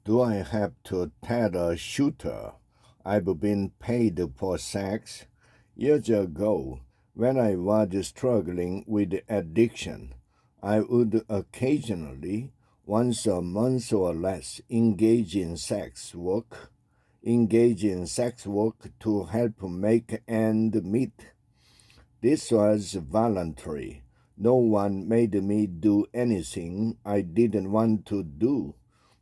Do I have to tell a shooter I've been paid for sex? Years ago, when I was struggling with addiction, I would occasionally, once a month or less, engage in sex work to help make ends meet. This was voluntary. No one made me do anything I didn't want to do,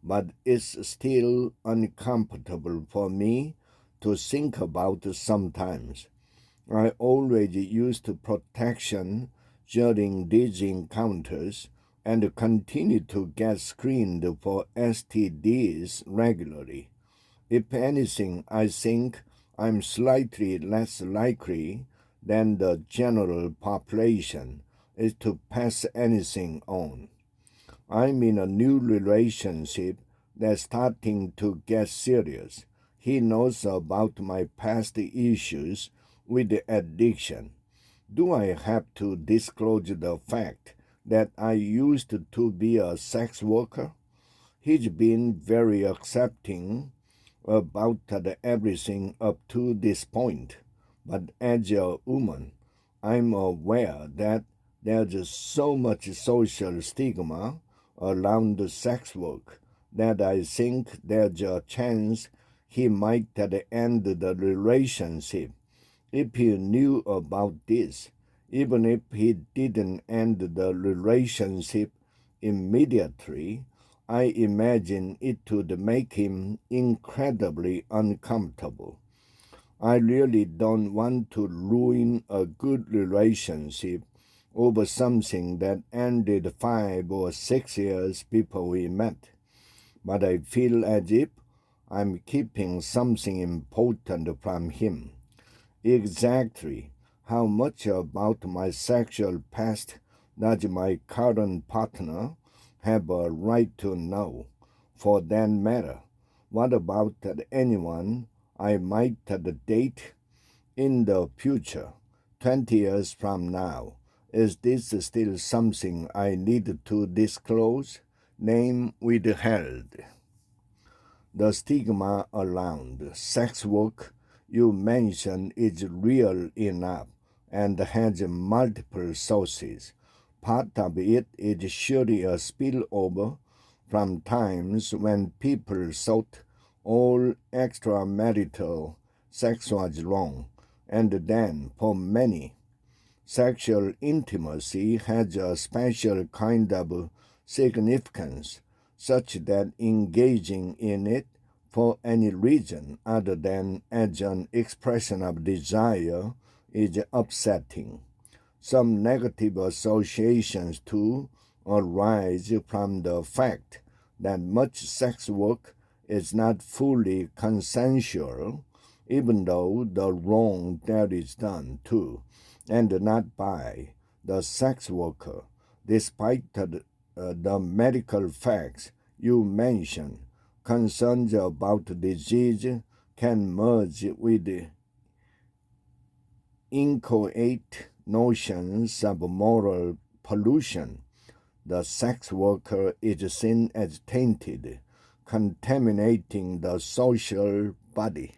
but it's still uncomfortable for me to think about sometimes. I always used protection during these encounters and continue to get screened for STDs regularly. If anything, I think I'm slightly less likely than the general population is to pass anything on. I'm in a new relationship that's starting to get serious. He knows about my past issues with addiction. Do I have to disclose the fact that I used to be a sex worker? He's been very accepting about everything up to this point. But as a woman, I'm aware that there's so much social stigma around sex work that I think there's a chance he might end the relationship if he knew about this, even if he didn't end the relationship immediately. I imagine it would make him incredibly uncomfortable. I really don't want to ruin a good relationship over something that ended 5 or 6 years before we met. But I feel as if I'm keeping something important from him. Exactly how much about my sexual past does my current partner have a right to know? For that matter, what about anyone I might date in the future, 20 years from now? Is this still something I need to disclose? Name withheld. The stigma around sex work you mentioned is real enough and has multiple sources. Part of it is surely a spillover from times when people thought all extramarital sex was wrong, and then, for many, sexual intimacy has a special kind of significance, such that engaging in it for any reason other than as an expression of desire is upsetting. Some negative associations too arise from the fact that much sex work is not fully consensual, even though the wrong that is done too, and not by the sex worker, despite the medical facts you mentioned. Concerns about disease can merge with inchoate notions of moral pollution. The sex worker is seen as tainted, contaminating the social body.